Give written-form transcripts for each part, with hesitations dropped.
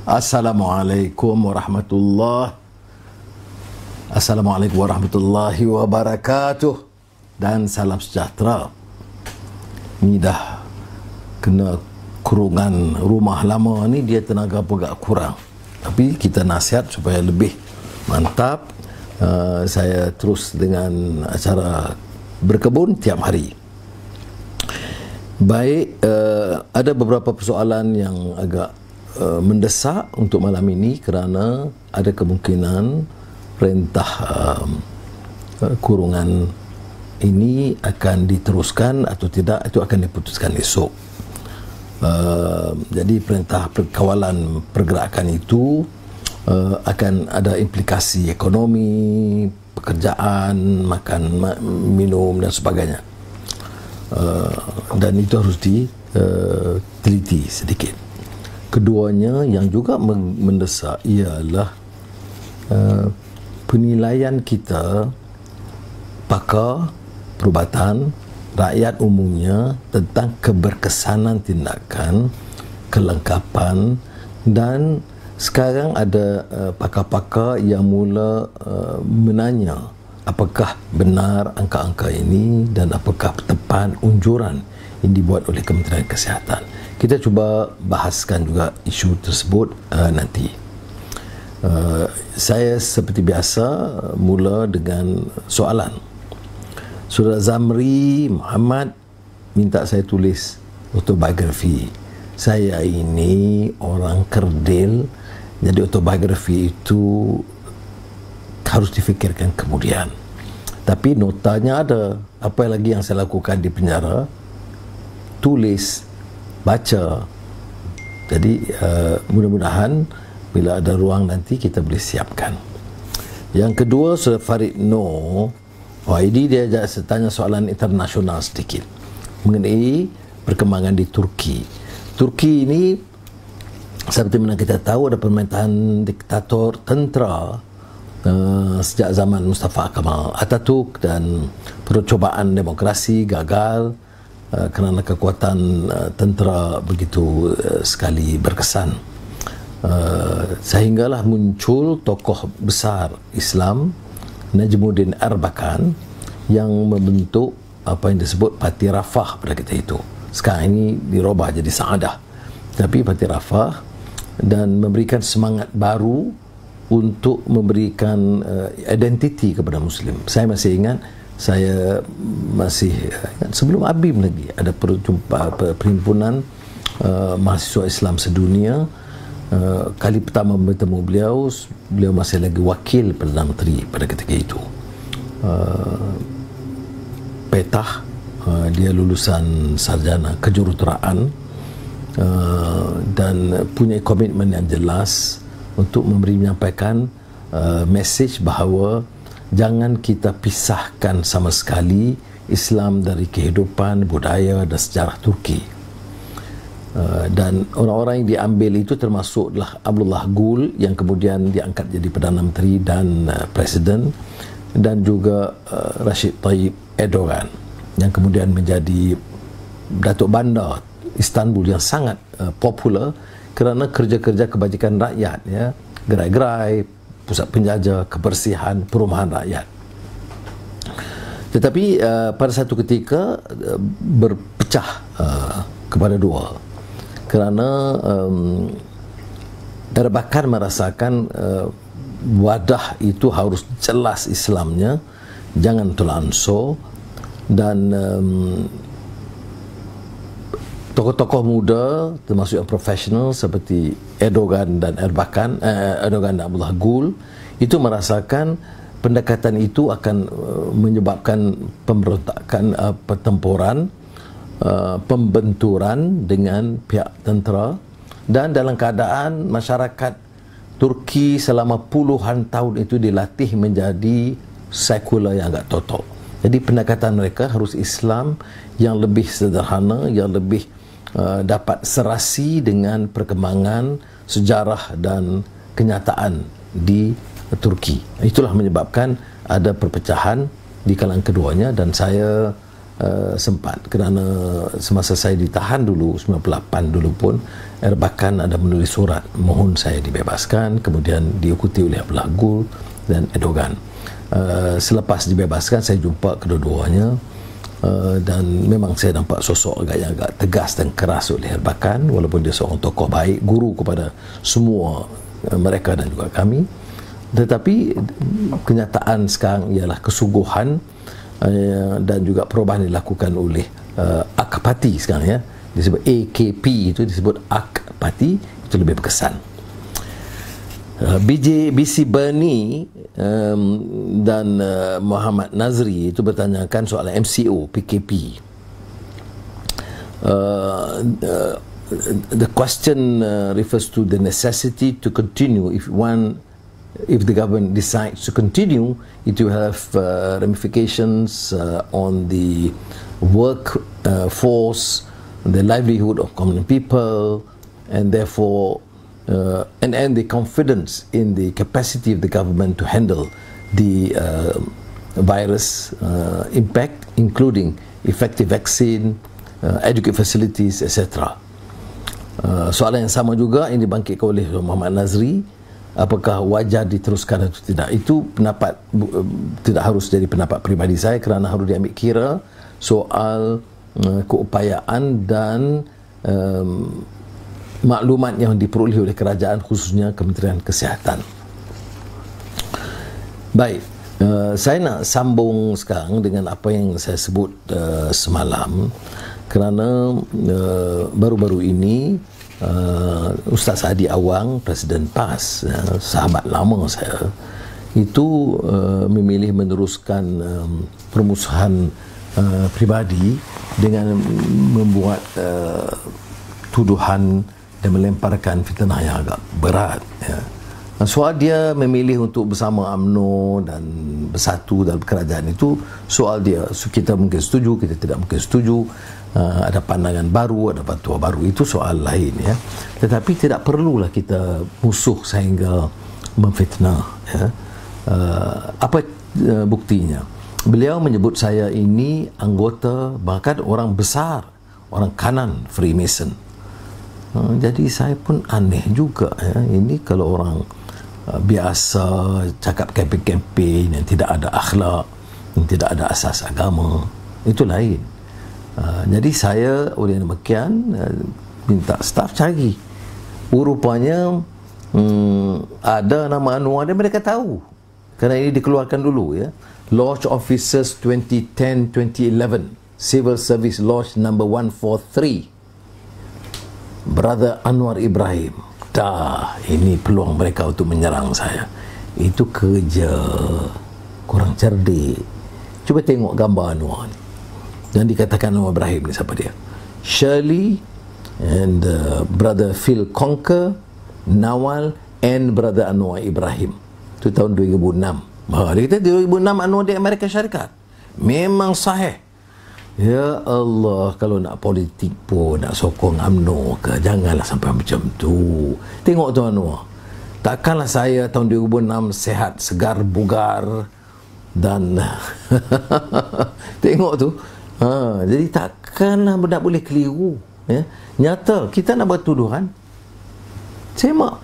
Assalamualaikum warahmatullahi wabarakatuh. Dan salam sejahtera. Ni dah kena kurungan rumah lama ni, dia tenaga agak kurang, tapi kita nasihat supaya lebih mantap. Saya terus dengan acara berkebun tiap hari. Baik, ada beberapa persoalan yang agak mendesak untuk malam ini kerana ada kemungkinan perintah kurungan ini akan diteruskan atau tidak, itu akan diputuskan esok. Jadi perintah kawalan pergerakan itu akan ada implikasi ekonomi, pekerjaan, makan, minum dan sebagainya. Dan itu harus diteliti sedikit. Keduanya yang juga mendesak ialah penilaian kita, pakar perubatan, rakyat umumnya, tentang keberkesanan tindakan, kelengkapan. Dan sekarang ada pakar-pakar yang mula menanya apakah benar angka-angka ini dan apakah tepat unjuran yang dibuat oleh Kementerian Kesihatan. Kita cuba bahaskan juga isu tersebut nanti. Saya seperti biasa mula dengan soalan. Saudara Zamri Muhammad minta saya tulis autobiografi. Saya ini orang kerdil, jadi autobiografi itu harus difikirkan kemudian. Tapi notanya ada. Apa lagi yang saya lakukan di penjara? Tulis, baca. Jadi mudah-mudahan bila ada ruang nanti kita boleh siapkan. Yang kedua, Saudara Farid Noor, ini dia tanya soalan internasional sedikit mengenai perkembangan di Turki. Turki ini seperti mana kita tahu ada pemerintahan diktator tentera sejak zaman Mustafa Kemal Atatürk, dan percobaan demokrasi gagal kerana kekuatan tentera begitu sekali berkesan. Sehinggalah muncul tokoh besar Islam, Najmuddin Erbakan, yang membentuk apa yang disebut Parti Rafah pada ketika itu. Sekarang ini dirubah jadi Saadah, tapi Parti Rafah, dan memberikan semangat baru untuk memberikan identiti kepada Muslim. Saya masih ingat, sebelum ABIM lagi ada perhimpunan mahasiswa Islam sedunia. Kali pertama bertemu beliau masih lagi wakil Perdana Menteri pada ketika itu. Petah, dia lulusan sarjana kejuruteraan dan punya komitmen yang jelas untuk menyampaikan mesej bahawa jangan kita pisahkan sama sekali Islam dari kehidupan, budaya dan sejarah Turki. Dan orang-orang yang diambil itu termasuklah Abdullah Gül yang kemudian diangkat jadi Perdana Menteri dan Presiden, dan juga Recep Tayyip Erdogan yang kemudian menjadi Datuk Bandar Istanbul yang sangat popular kerana kerja-kerja kebajikan rakyat, ya, gerai-gerai, pusat penjajah, kebersihan, perumahan rakyat. Tetapi pada satu ketika berpecah kepada dua, kerana Erbakan merasakan wadah itu harus jelas Islamnya, jangan terlansor, dan tokoh-tokoh muda termasuk yang profesional seperti Erdogan dan Erbakan, Erdogan dan Abdullah Gül itu merasakan pendekatan itu akan menyebabkan pemberontakan, pertempuran, pembenturan dengan pihak tentera, dan dalam keadaan masyarakat Turki selama puluhan tahun itu dilatih menjadi sekular yang agak totok. Jadi pendekatan mereka harus Islam yang lebih sederhana, yang lebih dapat serasi dengan perkembangan sejarah dan kenyataan di Turki. Itulah menyebabkan ada perpecahan di kalangan keduanya, dan saya sempat, kerana semasa saya ditahan dulu 98 dulu pun, Erbakan ada menulis surat mohon saya dibebaskan, kemudian diikuti oleh Abdullah Gul dan Erdogan. Selepas dibebaskan, saya jumpa kedua-duanya, dan memang saya nampak sosok agak tegas dan keras oleh Erbakan, walaupun dia seorang tokoh baik, guru kepada semua mereka dan juga kami. Tetapi kenyataan sekarang ialah kesungguhan dan juga perubahan dilakukan oleh AK Parti sekarang, ya, disebut AKP, itu disebut AK Parti, itu lebih berkesan. BC Bernie dan Muhammad Nazri itu bertanyakan soal MCO PKP. The question refers to the necessity to continue. If the government decides to continue, it will have ramifications on the work force, the livelihood of common people, and therefore and the confidence in the capacity of the government to handle the virus impact, including effective vaccine, adequate facilities, etc. Soalan yang sama juga yang dibangkitkan oleh Muhammad Nazri, apakah wajar diteruskan atau tidak. Itu pendapat, tidak harus jadi pendapat peribadi saya, kerana harus diambil kira soal keupayaan dan maklumat yang diperoleh oleh kerajaan, khususnya Kementerian Kesihatan. Baik, saya nak sambung sekarang dengan apa yang saya sebut semalam, kerana baru-baru ini Ustaz Hadi Awang, Presiden PAS, sahabat lama saya, itu memilih meneruskan permusuhan pribadi dengan membuat tuduhan dan melemparkan fitnah yang agak berat, ya. Soal dia memilih untuk bersama UMNO dan bersatu dalam kerajaan, itu soal dia. Kita mungkin setuju, kita tidak mungkin setuju, ada pandangan baru, ada fatwa baru, itu soal lain, ya. Tetapi tidak perlulah kita musuh sehingga memfitnah, ya. Apa buktinya? Beliau menyebut saya ini anggota, bahkan orang besar, orang kanan Freemason. Jadi saya pun aneh juga, ya. Ini kalau orang biasa cakap kempen-kempen yang tidak ada akhlak, yang tidak ada asas agama, itu lain. Jadi saya oleh demikian minta staf cari. Rupanya ada nama Anwar, dan mereka tahu kerana ini dikeluarkan dulu, ya. Lodge Officers 2010-2011, Civil Service Lodge number 143, Brother Anwar Ibrahim. Dah, ini peluang mereka untuk menyerang saya. Itu kerja kurang cerdik. Cuba tengok gambar Anwar ni. Dan dikatakan Anwar Ibrahim ni siapa dia? Shirley and Brother Phil Conker, Nawal and Brother Anwar Ibrahim. Itu tahun 2006. Dia kata 2006 Anwar di Amerika Syarikat. Memang sahih. Ya Allah, kalau nak politik pun, nak sokong UMNO ke, janganlah sampai macam tu. Tengok tu Anwar. Takkanlah saya tahun 2006 sehat, segar, bugar dan tengok tu. Jadi takkanlah nak boleh keliru, ya. Nyata kita nak buat tuduhan, semak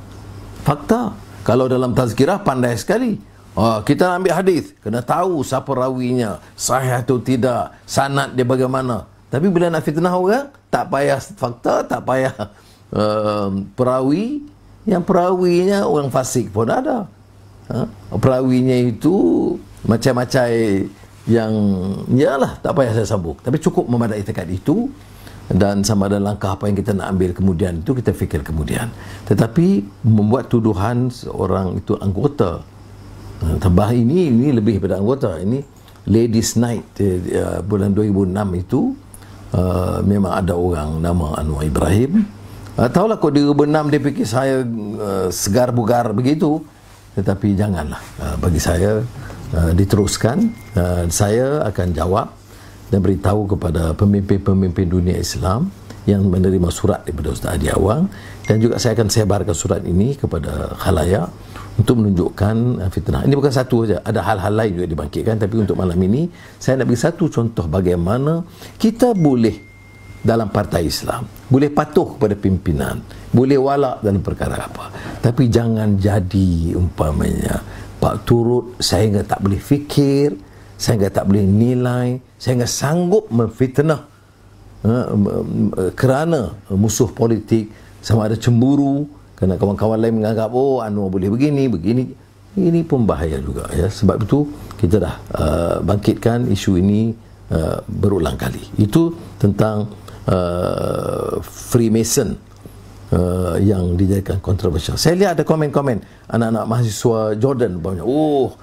fakta. Kalau dalam tazkirah pandai sekali. Kita nak ambil hadis, kena tahu siapa rawinya, sahih atau tidak, sanad dia bagaimana. Tapi bila nak fitnah orang, tak payah fakta, tak payah perawi. Yang perawinya orang fasik pun ada. Perawinya itu macam-macam yang, yalah, tak payah saya sambung. Tapi cukup memadai tekad itu, dan sama ada langkah apa yang kita nak ambil kemudian, itu kita fikir kemudian. Tetapi membuat tuduhan seorang itu anggota, tambah ini lebih daripada anggota. Ini Ladies Night bulan 2006 itu, memang ada orang nama Anwar Ibrahim. Tahulah kok 2006 dia fikir saya segar bugar begitu. Tetapi janganlah, bagi saya diteruskan. Saya akan jawab dan beritahu kepada pemimpin-pemimpin dunia Islam yang menerima surat daripada Ustaz Hadi Awang, dan juga saya akan sebarkan surat ini kepada khalayak untuk menunjukkan fitnah. Ini bukan satu saja, ada hal-hal lain juga dibangkitkan. Tapi untuk malam ini saya nak beri satu contoh bagaimana kita boleh dalam partai Islam, boleh patuh kepada pimpinan, boleh walak dalam perkara apa, tapi jangan jadi umpamanya pak turut sehingga tak boleh fikir, sehingga tak boleh nilai, sehingga sanggup memfitnah kerana musuh politik, sama ada cemburu kerana kawan-kawan lain menganggap oh Anwar boleh begini. Ini pun bahaya juga ya. Sebab itu kita dah bangkitkan isu ini berulang kali. Itu tentang Freemason yang dijadikan kontroversial. Saya lihat ada komen-komen anak-anak mahasiswa Jordan banyak. Oh,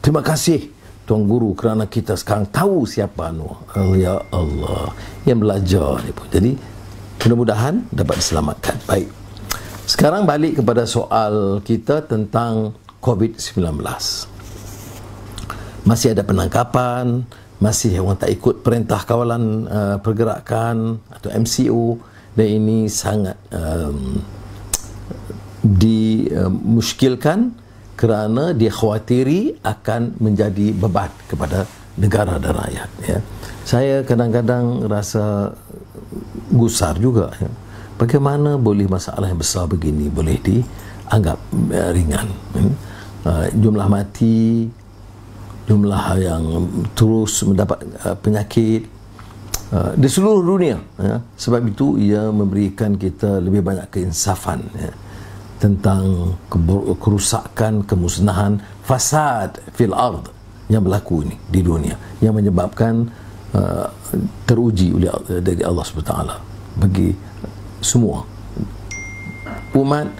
terima kasih Tuan Guru kerana kita sekarang tahu siapa Anwar. Oh, ya Allah, yang belajar ni pun. Jadi mudah-mudahan dapat diselamatkan. Baik. Sekarang balik kepada soal kita tentang COVID-19. Masih ada penangkapan, masih orang tak ikut perintah kawalan pergerakan atau MCO, dan ini sangat dimuskilkan kerana dia khawatiri akan menjadi beban kepada negara dan rakyat ya. Saya kadang-kadang rasa gusar juga ya. Bagaimana boleh masalah yang besar begini boleh dianggap ringan jumlah mati, jumlah yang terus mendapat penyakit di seluruh dunia ya. Sebab itu ia memberikan kita lebih banyak keinsafan ya, tentang kerusakan, kemusnahan, fasad fil ard yang berlaku ini di dunia, yang menyebabkan teruji oleh dari Allah SWT bagi semua umat,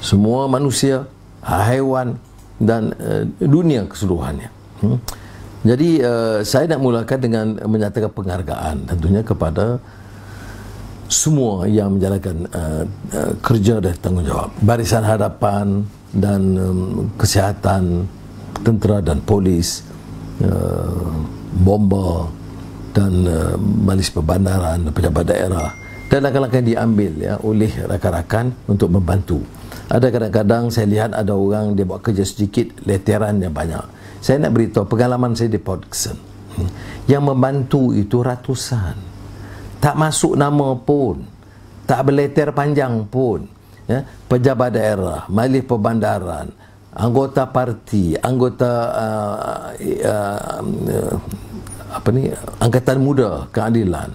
semua manusia, haiwan dan dunia keseluruhannya. Jadi saya nak mulakan dengan menyatakan penghargaan tentunya kepada semua yang menjalankan kerja dan tanggungjawab, barisan hadapan dan kesihatan, tentera dan polis, bomba dan malis perbandaran, pejabat daerah, dan langkah-langkah yang diambil ya oleh rakan-rakan untuk membantu. Ada kadang-kadang saya lihat ada orang dia buat kerja sedikit, leterannya banyak. Saya nak beritahu pengalaman saya di Port Dickson. Yang membantu itu ratusan. Tak masuk nama pun, tak berleter panjang pun ya. Pejabat daerah, malis perbandaran, anggota parti, anggota Angkatan Muda Keadilan,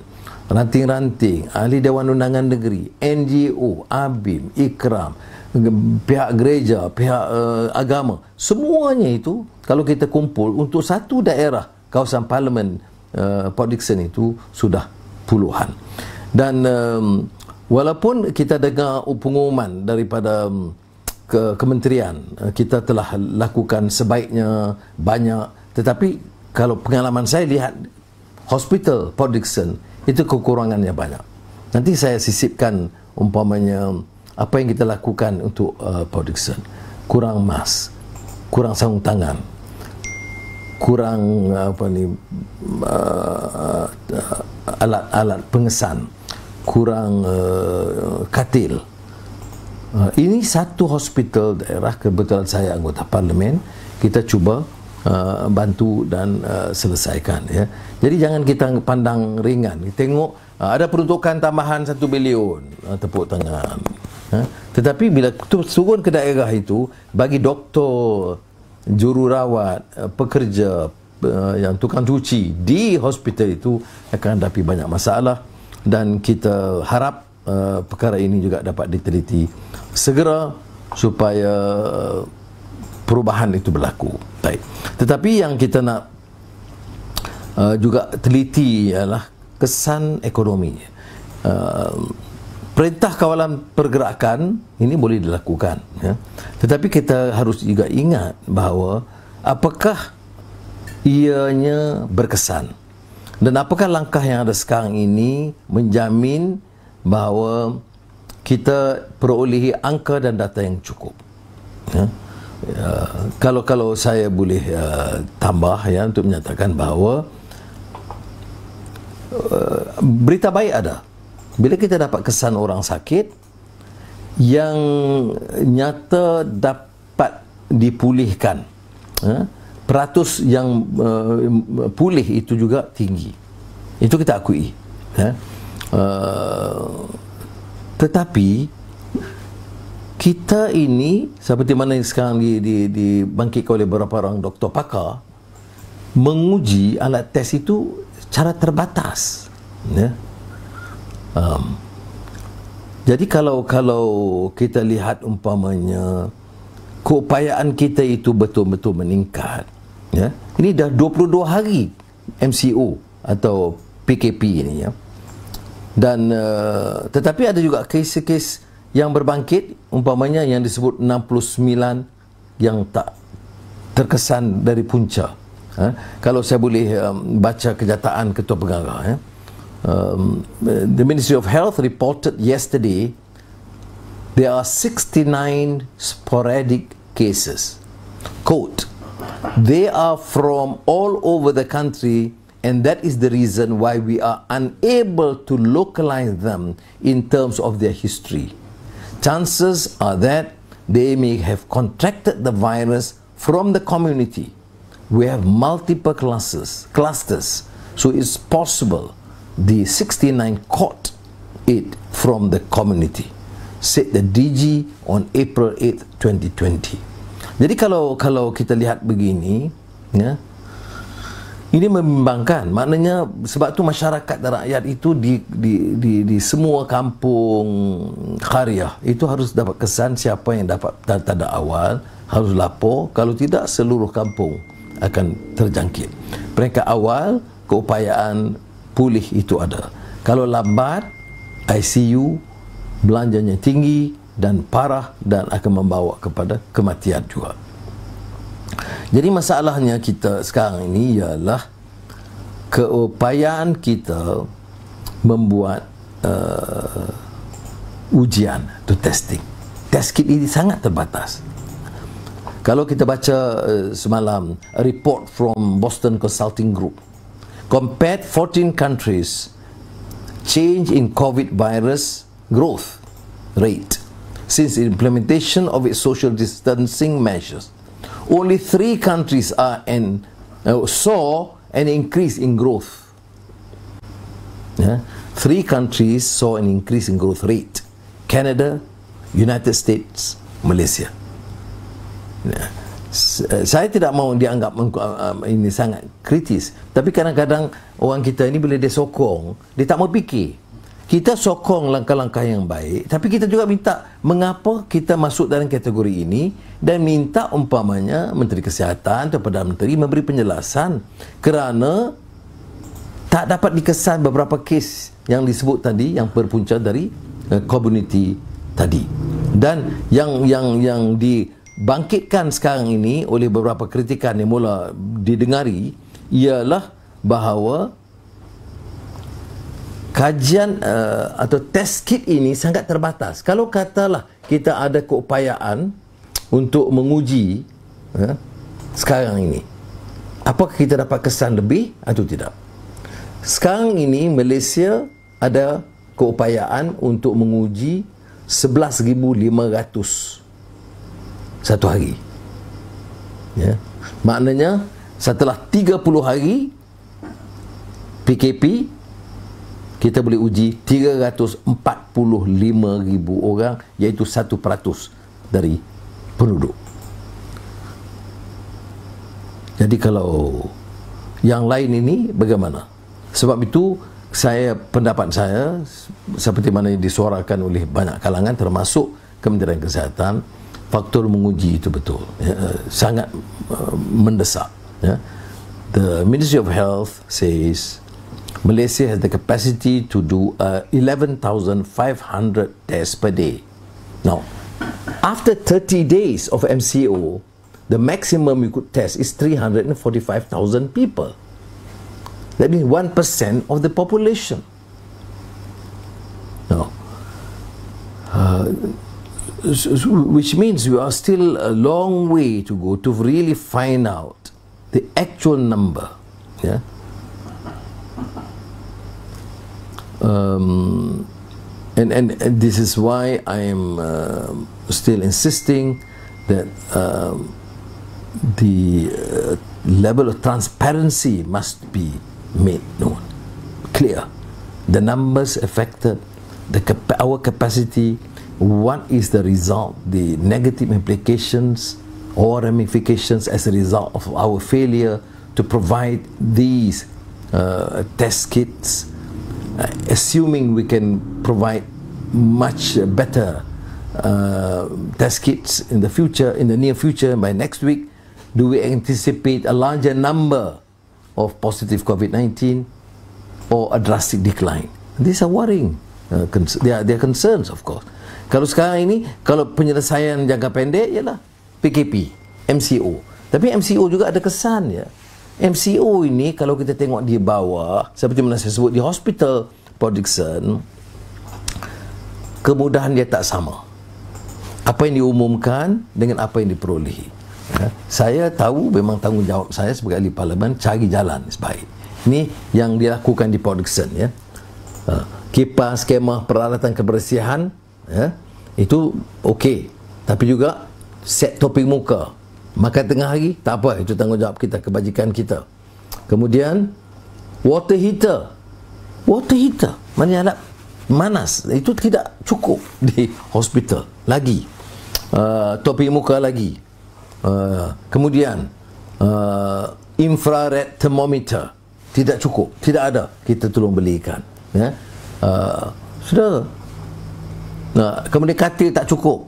ranting-ranting, ahli Dewan Undangan Negeri, NGO, ABIM, Ikram, pihak gereja, pihak agama, semuanya itu kalau kita kumpul untuk satu daerah kawasan parlimen Port Dickson itu sudah puluhan. Dan walaupun kita dengar pengumuman daripada kementerian kita telah lakukan sebaiknya banyak, tetapi kalau pengalaman saya lihat hospital Port Dickson itu kekurangannya banyak. Nanti saya sisipkan umpamanya apa yang kita lakukan untuk Port Dickson. Kurang mask, kurang sarung tangan, kurang alat-alat pengesan, kurang katil. Ini satu hospital daerah, kebetulan saya anggota parlimen, kita cuba bantu dan selesaikan ya. Jadi jangan kita pandang ringan. Kita tengok ada peruntukan tambahan 1 bilion, tepuk tangan. Tetapi bila turun ke daerah itu, bagi doktor, jururawat, pekerja yang tukang cuci di hospital itu akan hadapi banyak masalah, dan kita harap perkara ini juga dapat diteliti segera supaya perubahan itu berlaku. Baik. Tetapi yang kita nak juga teliti ialah kesan ekonomi. Perintah kawalan pergerakan ini boleh dilakukan ya. Tetapi kita harus juga ingat bahawa apakah ianya berkesan, dan apakah langkah yang ada sekarang ini menjamin bahawa kita perolehi angka dan data yang cukup ya. Kalau saya boleh tambah ya, untuk menyatakan bahawa berita baik ada. Bila kita dapat kesan orang sakit yang nyata dapat dipulihkan, peratus yang pulih itu juga tinggi. Itu kita akui. Tetapi kita ini seperti mana yang sekarang dibangkitkan oleh beberapa orang doktor pakar, menguji alat tes itu cara terbatas, ya. Jadi kalau kita lihat umpamanya keupayaan kita itu betul-betul meningkat, ya. Ini dah 22 hari MCO atau PKP ini, ya. Dan tetapi ada juga kes-kes yang berbangkit, umpamanya yang disebut 69 yang tak terkesan dari punca. Kalau saya boleh baca kenyataan Ketua Pengarah, ya. The Ministry of Health reported yesterday there are 69 sporadic cases. Quote, "They are from all over the country, and that is the reason why we are unable to localize them in terms of their history. Chances are that they may have contracted the virus from the community. We have multiple clusters, so it's possible the 69 caught it from the community," said the DG on April 8, 2020. Jadi kalau kita lihat begini, ya, ini membimbangkan. Maknanya sebab tu masyarakat dan rakyat itu di semua kampung qaryah itu harus dapat kesan, siapa yang dapat tanda awal harus lapor, kalau tidak seluruh kampung akan terjangkit. Peringkat awal keupayaan pulih itu ada. Kalau lambat, ICU belanjanya tinggi dan parah dan akan membawa kepada kematian juga. Jadi masalahnya kita sekarang ini ialah keupayaan kita membuat ujian to testing. Test kit ini sangat terbatas. Kalau kita baca semalam a report from Boston Consulting Group compared 14 countries change in COVID virus growth rate since implementation of its social distancing measures. Only 3 countries saw an increase in growth. Yeah? 3 countries saw an increase in growth rate: Canada, United States, Malaysia. Yeah. Saya tidak mahu dianggap ini sangat kritis, tapi kadang-kadang orang kita ini bila dia sokong, dia tak mau fikir. Kita sokong langkah-langkah yang baik, tapi kita juga minta mengapa kita masuk dalam kategori ini, dan minta umpamanya Menteri Kesihatan atau Perdana Menteri memberi penjelasan kerana tak dapat dikesan beberapa kes yang disebut tadi yang berpunca dari community tadi. Dan yang dibangkitkan sekarang ini oleh beberapa kritikan yang mula didengari ialah bahawa kajian atau test kit ini sangat terbatas. Kalau katalah kita ada keupayaan untuk menguji sekarang ini, apakah kita dapat kesan lebih atau tidak? Sekarang ini Malaysia ada keupayaan untuk menguji 11,500 satu hari, ya. Maknanya setelah 30 hari PKP kita boleh uji 345,000 orang, iaitu 1% dari penduduk. Jadi kalau yang lain ini bagaimana? Sebab itu pendapat saya seperti mana yang disuarakan oleh banyak kalangan termasuk Kementerian Kesihatan, faktor menguji itu betul, ya, sangat mendesak, ya. The Ministry of Health says Malaysia has the capacity to do 11,500 tests per day. Now, after 30 days of MCO, the maximum you could test is 345,000 people. That means 1% of the population. Now, which means we are still a long way to go to really find out the actual number. Yeah. And this is why I am still insisting that the level of transparency must be made known, clear. the numbers affected, our capacity, what is the result, the negative implications or ramifications as a result of our failure to provide these test kits, assuming we can provide much better test kits in the future, in the near future, by next week. Do we anticipate a larger number of positive COVID-19 or a drastic decline? These are worrying. They are concerns, of course. Kalau sekarang ini, kalau penyelesaian jangka pendek ialah PKP, MCO. Tapi MCO juga ada kesan, ya. MCO ini kalau kita tengok di bawah, seperti mana saya sebut, di hospital Port Dickson, kemudahan dia tak sama. Apa yang diumumkan dengan apa yang diperolehi. Ya. Saya tahu memang tanggungjawab saya sebagai ahli parlimen cari jalan sebaik. Ini yang dilakukan di Port Dickson, ya. Kipas, skema peralatan kebersihan, ya, itu okey. Tapi juga set topik muka, makan tengah hari, tak apa, itu tanggungjawab kita, kebajikan kita. Kemudian water heater, mana alat manas, itu tidak cukup di hospital lagi. Topik muka lagi. Kemudian infrared thermometer tidak cukup, tidak ada, kita tolong belikan, ya. Sudah. Kemudian katil tak cukup.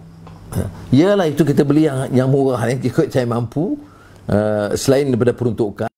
Yalah, itu kita beli yang murah, yang ikut saya mampu, selain daripada peruntukan.